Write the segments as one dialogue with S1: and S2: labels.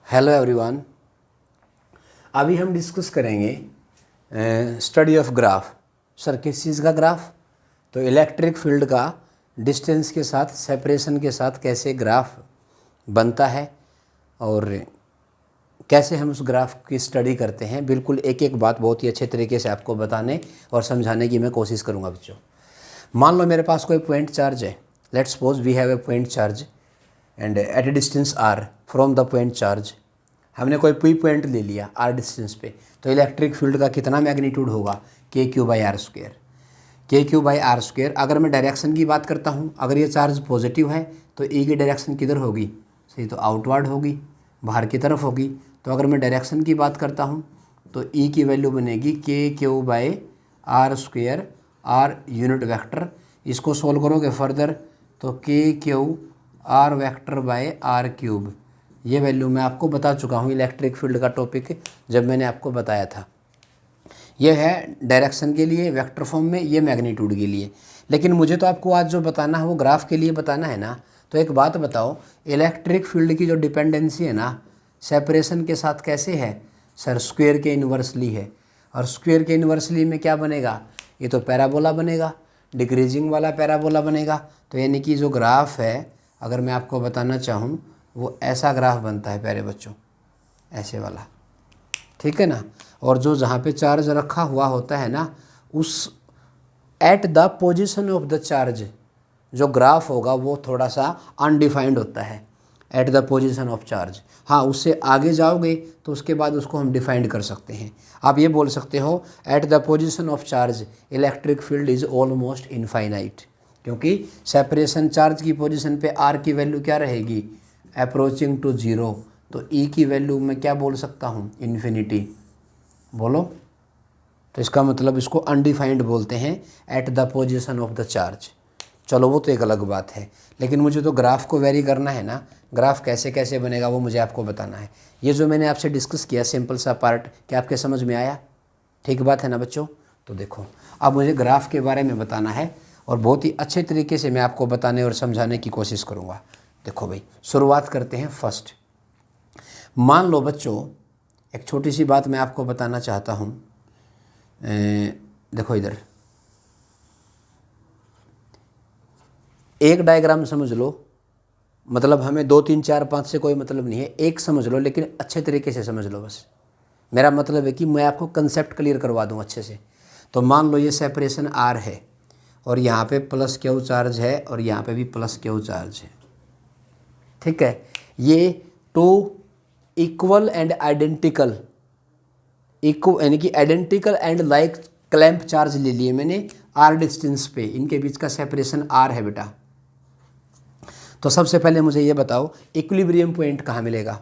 S1: Hello everyone. अभी हम discuss करेंगे स्टडी ऑफ ग्राफ। सर किस चीज़ का ग्राफ? तो इलेक्ट्रिक फील्ड का डिस्टेंस के साथ सेपरेशन के साथ कैसे ग्राफ बनता है और कैसे हम उस ग्राफ की स्टडी करते हैं। बिल्कुल एक एक बात बहुत ही अच्छे तरीके से आपको बताने और समझाने की मैं कोशिश करूँगा बच्चों। मान लो मेरे पास कोई पॉइंट चार्ज है। Let's suppose we have a point charge and at a distance r from the point charge. हमने कोई पी पॉइंट ले लिया आर डिस्टेंस पे, तो इलेक्ट्रिक फील्ड का कितना मैग्नीट्यूड होगा? के क्यू बाई आर स्क्वेयर। के क्यू बाई आर स्क्वेयर। अगर मैं डायरेक्शन की बात करता हूँ, अगर ये चार्ज पॉजिटिव है तो ई की डायरेक्शन किधर होगी? सही, तो आउटवर्ड होगी, बाहर की तरफ होगी। तो अगर मैं डायरेक्शन की बात करता हूँ तो ई की वैल्यू बनेगी K q by r square, r unit vector. इसको सोल्व करोगे फर्दर तो K q r vector by r cube. ये वैल्यू मैं आपको बता चुका हूँ इलेक्ट्रिक फील्ड का टॉपिक जब मैंने आपको बताया था। ये है डायरेक्शन के लिए वेक्टर फॉर्म में, ये मैग्नीट्यूड के लिए। लेकिन मुझे तो आपको आज जो बताना है वो ग्राफ के लिए बताना है ना। तो एक बात बताओ, इलेक्ट्रिक फील्ड की जो डिपेंडेंसी है ना सेपरेशन के साथ कैसे है? सर स्क्वायर के इन्वर्सली है। और स्क्वायर के इन्वर्सली में क्या बनेगा? ये तो पैराबोला बनेगा, डिक्रीजिंग वाला पैराबोला बनेगा। तो यानी कि जो ग्राफ है, अगर मैं आपको बताना चाहूँ, वो ऐसा ग्राफ बनता है प्यारे बच्चों, ऐसे वाला, ठीक है ना। और जो जहाँ पे चार्ज रखा हुआ होता है ना, उस eight the position of the charge जो ग्राफ होगा वो थोड़ा सा अनडिफाइंड होता है। Eight the position of charge, हाँ, उससे आगे जाओगे तो उसके बाद उसको हम डिफाइंड कर सकते हैं। आप ये बोल सकते हो at the position of charge electric field is almost infinite, क्योंकि सेपरेशन चार्ज की पोजीशन पे आर की वैल्यू क्या रहेगी? Approaching to zero. तो ई की वैल्यू मैं क्या बोल सकता हूँ? इन्फिनिटी। बोलो। तो इसका मतलब इसको अनडिफाइंड बोलते हैं eight the position of the charge. चलो वो तो एक अलग बात है, लेकिन मुझे तो ग्राफ को वेरी करना है ना। ग्राफ कैसे कैसे बनेगा वो मुझे आपको बताना है। ये जो मैंने आपसे डिस्कस किया सिंपल सा पार्ट, क्या आपके समझ में आया? ठीक बात है ना बच्चों। तो देखो, अब मुझे ग्राफ के बारे में बताना है और बहुत ही अच्छे तरीके से मैं आपको बताने और समझाने की कोशिश करूँगा। देखो भाई, शुरुआत करते हैं फर्स्ट। मान लो बच्चों, एक छोटी सी बात मैं आपको बताना चाहता हूँ। देखो इधर एक डायग्राम समझ लो, मतलब हमें 2 3 4 5 से कोई मतलब नहीं है, एक समझ लो, लेकिन अच्छे तरीके से समझ लो बस। मेरा मतलब है कि मैं आपको कंसेप्ट क्लियर करवा दूँ अच्छे से। तो मान लो ये सेपरेशन आर है और यहाँ पे प्लस क्यू चार्ज है और यहाँ पे भी प्लस क्यू चार्ज है, ठीक है। ये टू इक्वल एंड आइडेंटिकल, यानी कि identical and like clamp charge ले लिए मैंने आर डिस्टेंस पे। इनके बीच का सेपरेशन आर है बेटा। तो सबसे पहले मुझे ये बताओ इक्विलिब्रियम पॉइंट कहाँ मिलेगा?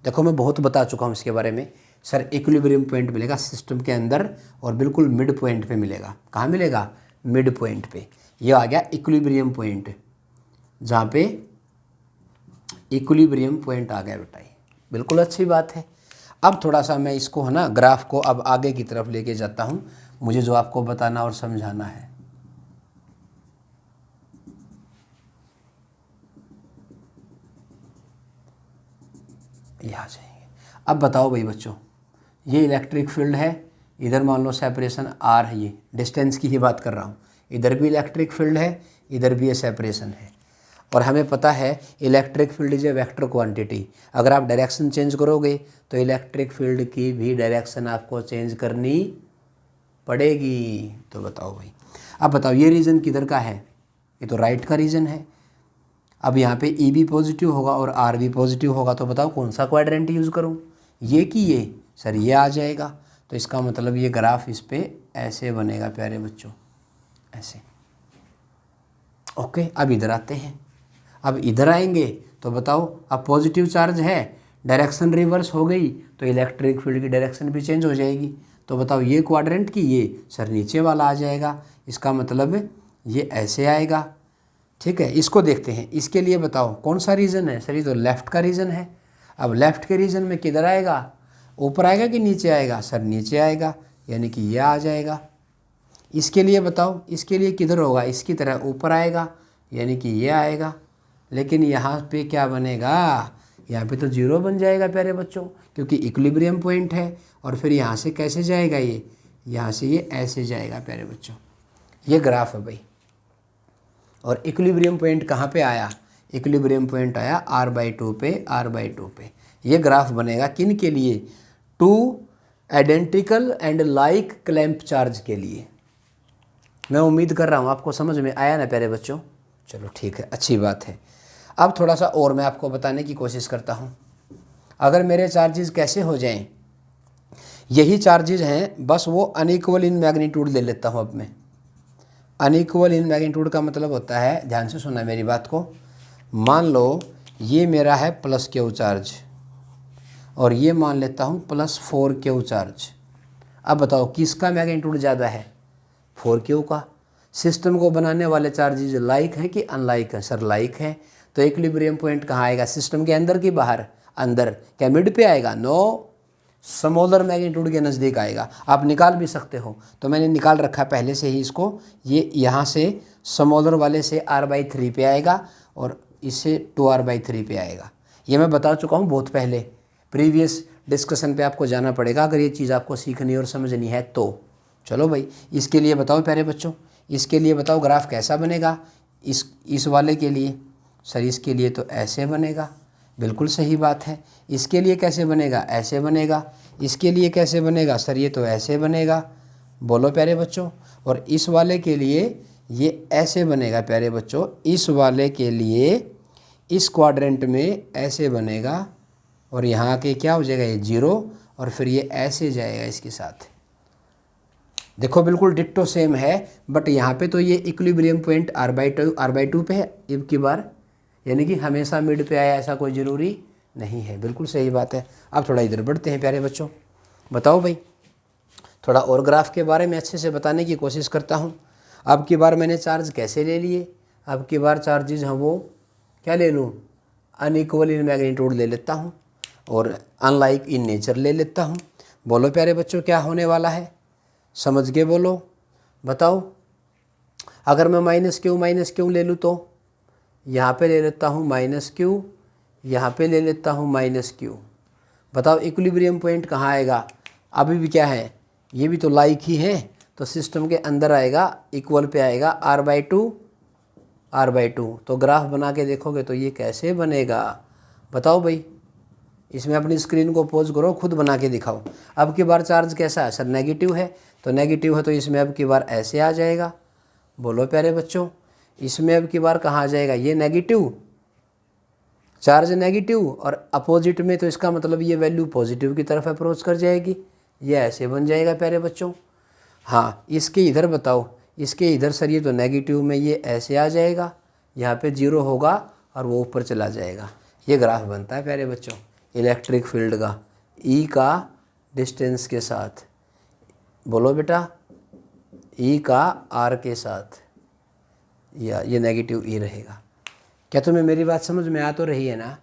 S1: देखो मैं बहुत बता चुका हूँ इसके बारे में। सर इक्विलिब्रियम पॉइंट मिलेगा सिस्टम के अंदर और बिल्कुल मिड पॉइंट पे मिलेगा। कहाँ मिलेगा? मिड पॉइंट पे। ये आ गया इक्विलिब्रियम पॉइंट, जहाँ पे इक्विलिब्रियम पॉइंट आ गया बेटा। ये बिल्कुल अच्छी बात है। अब थोड़ा सा मैं इसको है ना ग्राफ को अब आगे की तरफ लेके जाता हूँ, मुझे जो आपको बताना और समझाना है। ये आ जाएंगे। अब बताओ भाई बच्चों, ये इलेक्ट्रिक फील्ड है, इधर मान लो सेपरेशन आर है, ये डिस्टेंस की ही बात कर रहा हूँ। इधर भी इलेक्ट्रिक फील्ड है, इधर भी ये सेपरेशन है। और हमें पता है electric field is a vector quantity. अगर आप डायरेक्शन चेंज करोगे तो इलेक्ट्रिक फील्ड की भी डायरेक्शन आपको चेंज करनी पड़ेगी। तो बताओ भाई, अब बताओ ये रीजन किधर का है? ये तो राइट का रीजन है। अब यहाँ पे ई भी पॉजिटिव होगा और आर भी पॉजिटिव होगा, तो बताओ कौन सा क्वाड्रेंट यूज़ करूँ? ये कि ये? सर ये आ जाएगा। तो इसका मतलब ये ग्राफ इस पे ऐसे बनेगा प्यारे बच्चों, ऐसे। ओके, अब इधर आते हैं। अब इधर आएंगे तो बताओ, अब पॉजिटिव चार्ज है, डायरेक्शन रिवर्स हो गई तो इलेक्ट्रिक फील्ड की डायरेक्शन भी चेंज हो जाएगी। तो बताओ ये क्वाड्रेंट की ये? सर नीचे वाला आ जाएगा। इसका मतलब ये ऐसे आएगा, ठीक है। इसको देखते हैं, इसके लिए बताओ कौन सा रीज़न है? सर ये तो लेफ़्ट का रीज़न है। अब लेफ़्ट के रीज़न में किधर आएगा? ऊपर आएगा कि नीचे आएगा? सर नीचे आएगा, यानी कि ये आ जाएगा। इसके लिए बताओ, इसके लिए किधर होगा? इसकी तरह ऊपर आएगा, यानी कि ये आएगा। लेकिन यहाँ पे क्या बनेगा? यहाँ पे तो 0 बन जाएगा प्यारे बच्चों, क्योंकि इक्विलिब्रियम पॉइंट है। और फिर यहाँ से कैसे जाएगा ये, यहाँ से ये ऐसे जाएगा प्यारे बच्चों। ये ग्राफ है भाई। और इक्विलिब्रियम पॉइंट कहाँ पे आया, इक्विलिब्रियम पॉइंट आया r/2 पे, r/2 पे। ये ग्राफ बनेगा किन के लिए, 2 identical and like clamp charge के लिए। मैं उम्मीद कर रहा हूँ आपको समझ में आया ना प्यारे बच्चों। चलो ठीक है, अच्छी बात है। अब थोड़ा सा और मैं आपको बताने की कोशिश करता हूँ। अगर मेरे चार्जेस कैसे हो जाएं, यही चार्जेस हैं, बस वो अनइक्वल इन मैग्नीट्यूड ले लेता हूँ अब मैं। अनइक्वल इन मैग्नीट्यूड का मतलब होता है, ध्यान से सुनना मेरी बात को, मान लो ये मेरा है +Q चार्ज और ये मान लेता हूँ +4Q चार्ज। अब बताओ किसका मैग्नीट्यूड ज़्यादा है, 4Q का। सिस्टम को बनाने वाले चार्जेज लाइक हैं कि अनलाइक हैं, सर लाइक हैं। तो इक्विलिब्रियम पॉइंट कहाँ आएगा, सिस्टम के अंदर कि बाहर, अंदर। क्या मिड पे आएगा, नो, स्मॉलर मैग्नीट्यूड के नज़दीक आएगा। आप निकाल भी सकते हो, तो मैंने निकाल रखा है पहले से ही इसको। ये यहाँ से स्मॉलर वाले से r/3 पे आएगा और इससे 2r/3 पे आएगा। ये मैं बता चुका हूँ बहुत पहले, प्रीवियस डिस्कशन पे आपको जाना पड़ेगा अगर ये चीज़ आपको सीखनी और समझनी है तो। चलो भाई, इसके लिए बताओ प्यारे बच्चों, इसके लिए बताओ ग्राफ कैसा बनेगा। इस वाले के लिए, सर इसके लिए तो ऐसे बनेगा, बिल्कुल सही बात है। इसके लिए कैसे बनेगा, ऐसे बनेगा। इसके लिए कैसे बनेगा, सर ये तो ऐसे बनेगा। बोलो प्यारे बच्चों। और इस वाले के लिए ये ऐसे बनेगा प्यारे बच्चों। इस वाले के लिए इस क्वाड्रेंट में ऐसे बनेगा और यहाँ के क्या हो जाएगा, ये 0 और फिर ये ऐसे जाएगा इसके साथ। देखो बिल्कुल डिट्टो सेम है, बट यहाँ पे तो ये इक्विलिब्रियम पॉइंट r/2 पे है अब की बार, यानी कि हमेशा मिड पे आया ऐसा कोई ज़रूरी नहीं है। बिल्कुल सही बात है। अब थोड़ा इधर बढ़ते हैं प्यारे बच्चों। बताओ भाई, थोड़ा और ग्राफ के बारे में अच्छे से बताने की कोशिश करता हूँ। अब की बार मैंने चार्ज कैसे ले लिए, अब की बार चार्जेज हैं वो क्या ले लूँ, अनइक्वल इन मैग्नीट्यूड ले लेता हूँ और अनलाइक इन नेचर ले लेता हूँ। बोलो प्यारे बच्चों क्या होने वाला है, समझ के बोलो, बताओ। अगर मैं -Q ले लूँ तो यहाँ पे ले लेता हूँ -Q, यहाँ पे ले लेता हूँ -Q। बताओ इक्विलिब्रियम पॉइंट कहाँ आएगा, अभी भी क्या है, ये भी तो लाइक ही है, तो सिस्टम के अंदर आएगा, इक्वल पे आएगा r/2। तो ग्राफ बना के देखोगे तो ये कैसे बनेगा, बताओ भाई। इसमें अपनी स्क्रीन को पॉज करो, खुद बना के दिखाओ। अब की बार चार्ज कैसा है, सर नेगेटिव है, तो नेगेटिव है तो इसमें अब की बार ऐसे आ जाएगा। बोलो प्यारे बच्चों, इसमें अब की बार कहाँ आ जाएगा, ये नेगेटिव, चार्ज नेगेटिव, और अपोजिट में तो इसका मतलब ये वैल्यू पॉजिटिव की तरफ अप्रोच कर जाएगी। ये ऐसे बन जाएगा प्यारे बच्चों। हाँ, इसके इधर बताओ, इसके इधर सर ये तो नेगेटिव में ये ऐसे आ जाएगा, यहाँ पे 0 होगा और वो ऊपर चला जाएगा। ये ग्राफ बनता है प्यारे बच्चों इलेक्ट्रिक फील्ड का, ई का डिस्टेंस के साथ। बोलो बेटा, ई का आर के साथ, या ये नेगेटिव ई रहेगा। क्या तुम्हें मेरी बात समझ में आ तो रही है ना।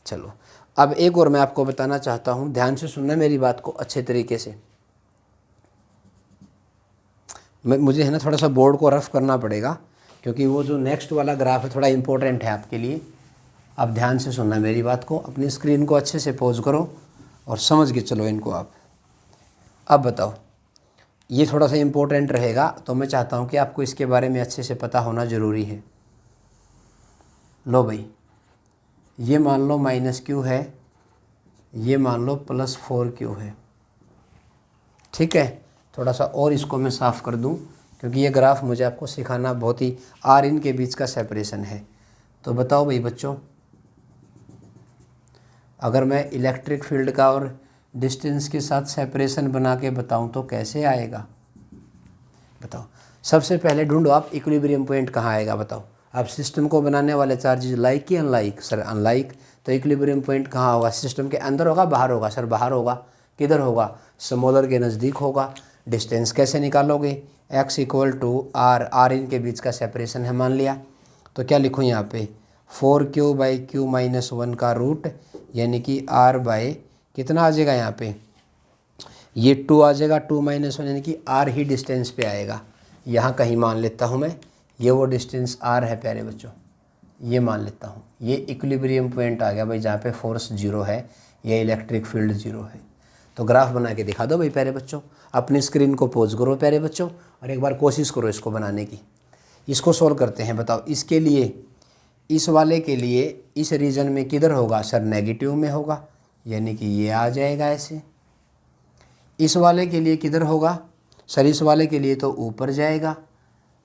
S1: चलो अब एक और मैं आपको बताना चाहता हूँ, ध्यान से सुनना मेरी बात को अच्छे तरीके से। मुझे है ना थोड़ा सा बोर्ड को रफ करना पड़ेगा, क्योंकि वो जो नेक्स्ट वाला ग्राफ है थोड़ा इम्पोर्टेंट है आपके लिए। अब ध्यान से सुनना मेरी बात को, अपनी स्क्रीन को अच्छे से पॉज करो और समझ के चलो इनको आप। अब बताओ, ये थोड़ा सा इम्पोर्टेंट रहेगा, तो मैं चाहता हूँ कि आपको इसके बारे में अच्छे से पता होना ज़रूरी है। लो भाई, ये मान लो -Q है, ये मान लो +4Q है, ठीक है। थोड़ा सा और इसको मैं साफ़ कर दूं, क्योंकि ये ग्राफ मुझे आपको सिखाना बहुत ही, आर इन के बीच का सेपरेशन है। तो बताओ भाई बच्चों, अगर मैं इलेक्ट्रिक फील्ड का और डिस्टेंस के साथ सेपरेशन बना के बताऊं तो कैसे आएगा, बताओ। सबसे पहले ढूंढो आप इक्विलिब्रियम पॉइंट कहाँ आएगा, बताओ। आप सिस्टम को बनाने वाले चार्जेज लाइक कि अनलाइक, सर अनलाइक। तो इक्विलिब्रियम पॉइंट कहाँ होगा, सिस्टम के अंदर होगा, बाहर होगा, सर बाहर होगा। किधर होगा, स्मॉलर के नज़दीक होगा। डिस्टेंस कैसे निकालोगे, x = r, r इनके बीच का सेपरेशन है मान लिया। तो क्या लिखूँ यहाँ पे, 4Q/Q-1 का रूट, यानी कि r/ कितना आ जाएगा यहाँ पे, ये 2 आ जाएगा, 2 - 1 यानी कि r ही डिस्टेंस पे आएगा। यहाँ कहीं मान लेता हूँ मैं, ये वो डिस्टेंस r है प्यारे बच्चों, ये मान लेता हूँ ये इक्विलिब्रियम पॉइंट आ गया भाई, जहाँ पे फोर्स 0 है, ये इलेक्ट्रिक फील्ड 0 है। तो ग्राफ बना के दिखा दो भाई प्यारे बच्चों, अपनी स्क्रीन को पॉज करो प्यारे बच्चों और एक बार कोशिश करो इसको बनाने की। इसको सॉल्व करते हैं। बताओ इसके लिए, इस वाले के लिए इस रीजन में किधर होगा सर? नेगेटिव में होगा, यानी कि ये आ जाएगा ऐसे। इस वाले के लिए किधर होगा सर? इस वाले के लिए तो ऊपर जाएगा,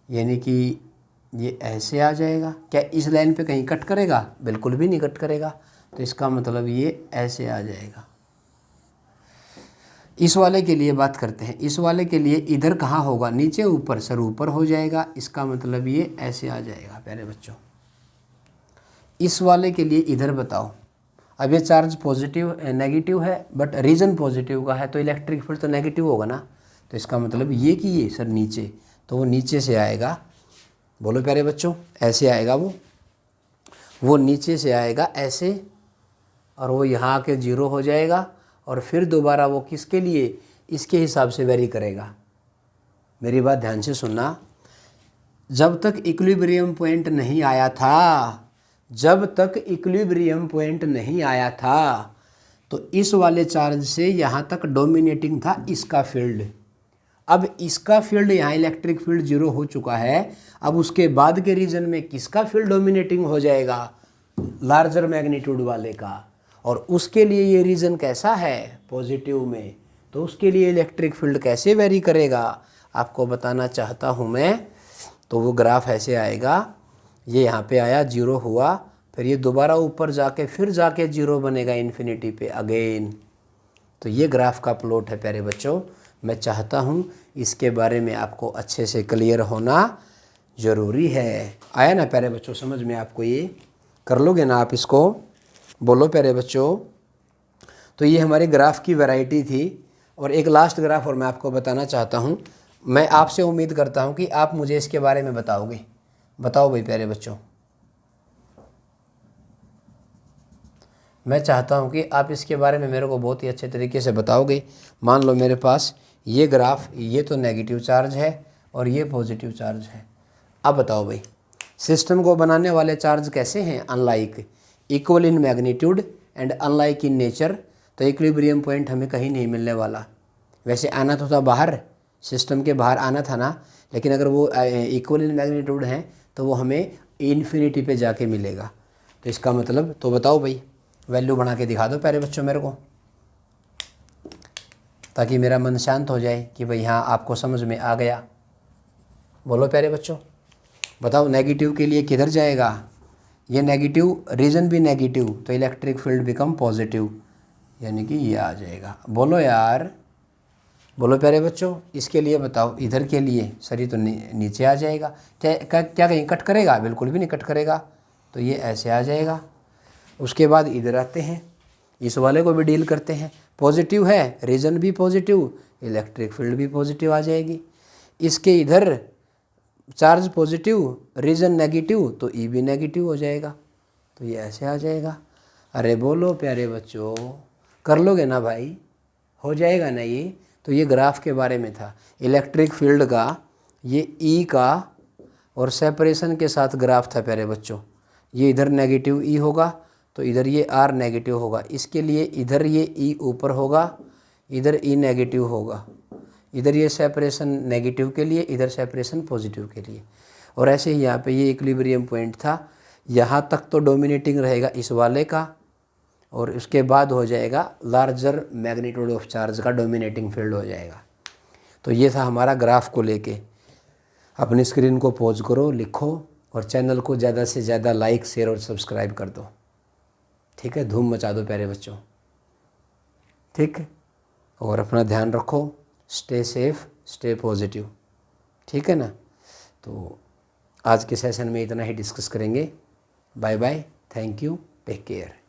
S1: यानी कि ये ऐसे आ जाएगा। क्या इस लाइन पे कहीं कट करेगा? बिल्कुल भी नहीं कट करेगा, तो इसका मतलब ये ऐसे आ जाएगा। इस वाले के लिए बात करते हैं, इस वाले के लिए इधर कहाँ होगा? नीचे ऊपर सर? ऊपर हो जाएगा, इसका मतलब ये ऐसे आ जाएगा प्यारे बच्चों। इस वाले के लिए इधर बताओ, अब ये चार्ज पॉजिटिव नेगेटिव है बट रीजन पॉजिटिव का है, तो इलेक्ट्रिक फील्ड तो नेगेटिव होगा ना, तो इसका मतलब ये कि ये सर नीचे, तो वो नीचे से आएगा। बोलो प्यारे बच्चों, ऐसे आएगा वो नीचे से आएगा ऐसे, और वो यहाँ आके 0 हो जाएगा, और फिर दोबारा वो किसके लिए? इसके हिसाब से वेरी करेगा। मेरी बात ध्यान से सुनना, जब तक इक्विलिब्रियम पॉइंट नहीं आया था, जब तक इक्विलिब्रियम पॉइंट नहीं आया था, तो इस वाले चार्ज से यहाँ तक डोमिनेटिंग था इसका फील्ड। अब इसका फील्ड, यहाँ इलेक्ट्रिक फील्ड 0 हो चुका है, अब उसके बाद के रीजन में किसका फील्ड डोमिनेटिंग हो जाएगा? लार्जर मैग्नीट्यूड वाले का। और उसके लिए ये रीजन कैसा है? पॉजिटिव में। तो उसके लिए इलेक्ट्रिक फील्ड कैसे वेरी करेगा आपको बताना चाहता हूँ मैं। तो वो ग्राफ ऐसे आएगा, ये यहाँ पे आया 0 हुआ, फिर ये दोबारा ऊपर जाके फिर जाके 0 बनेगा इन्फिनिटी पे अगेन। तो ये ग्राफ का प्लॉट है प्यारे बच्चों। मैं चाहता हूँ इसके बारे में आपको अच्छे से क्लियर होना ज़रूरी है। आया ना प्यारे बच्चों समझ में आपको? ये कर लोगे ना आप इसको? बोलो प्यारे बच्चों। तो ये हमारे ग्राफ की वैरायटी थी, और एक लास्ट ग्राफ और मैं आपको बताना चाहता हूँ। मैं आपसे उम्मीद करता हूँ कि आप मुझे इसके बारे में बताओगे। बताओ भाई प्यारे बच्चों, मैं चाहता हूँ कि आप इसके बारे में मेरे को बहुत ही अच्छे तरीके से बताओगे। मान लो मेरे पास ये ग्राफ, ये तो नेगेटिव चार्ज है और ये पॉजिटिव चार्ज है। अब बताओ भाई, सिस्टम को बनाने वाले चार्ज कैसे हैं? Unlike, equal in magnitude and unlike in nature. तो इक्विलिब्रियम पॉइंट हमें कहीं नहीं मिलने वाला। वैसे आना तो था बाहर, सिस्टम के बाहर आना था ना, लेकिन अगर वो इक्वल इन मैग्नीट्यूड हैं तो वो हमें इन्फिनिटी पे जाके मिलेगा। तो इसका मतलब, तो बताओ भाई, वैल्यू बना के दिखा दो प्यारे बच्चों मेरे को, ताकि मेरा मन शांत हो जाए कि भाई हाँ आपको समझ में आ गया। बोलो प्यारे बच्चों, बताओ नेगेटिव के लिए किधर जाएगा? ये नेगेटिव, रीजन भी नेगेटिव, तो इलेक्ट्रिक फील्ड बिकम पॉजिटिव, यानी कि ये आ जाएगा। बोलो यार, बोलो प्यारे बच्चों। इसके लिए बताओ, इधर के लिए सर ये तो नीचे आ जाएगा। क्या कहीं कट करेगा? बिल्कुल भी नहीं कट करेगा, तो ये ऐसे आ जाएगा। उसके बाद इधर आते हैं, इस वाले को भी डील करते हैं। पॉजिटिव है, रीजन भी पॉजिटिव, इलेक्ट्रिक फील्ड भी पॉजिटिव आ जाएगी। इसके इधर चार्ज पॉजिटिव, रीजन नेगेटिव, तो ई भी नेगेटिव हो जाएगा, तो ये ऐसे आ जाएगा। अरे बोलो प्यारे बच्चों, कर लोगे ना भाई? हो जाएगा ना ये? तो ये ग्राफ के बारे में था, इलेक्ट्रिक फील्ड का, ये ई का और सेपरेशन के साथ ग्राफ था प्यारे बच्चों। ये इधर नेगेटिव ई होगा, तो इधर ये आर नेगेटिव होगा। इसके लिए इधर ये ई ऊपर होगा, इधर ई नेगेटिव होगा। इधर ये सेपरेशन नेगेटिव के लिए, इधर सेपरेशन पॉजिटिव के लिए। और ऐसे ही यहाँ पे ये इक्विलिब्रियम पॉइंट था, यहाँ तक तो डोमिनेटिंग रहेगा इस वाले का, और उसके बाद हो जाएगा लार्जर मैग्नीट्यूड ऑफ चार्ज का डोमिनेटिंग फील्ड हो जाएगा। तो ये था हमारा ग्राफ को लेके। अपनी स्क्रीन को पॉज करो, लिखो, और चैनल को ज़्यादा से ज़्यादा लाइक, शेयर और सब्सक्राइब कर दो। ठीक है, धूम मचा दो प्यारे बच्चों। ठीक है, और अपना ध्यान रखो, स्टे सेफ, स्टे पॉजिटिव। ठीक है ना? तो आज के सेशन में इतना ही डिस्कस करेंगे। Bye bye, thank you, take care.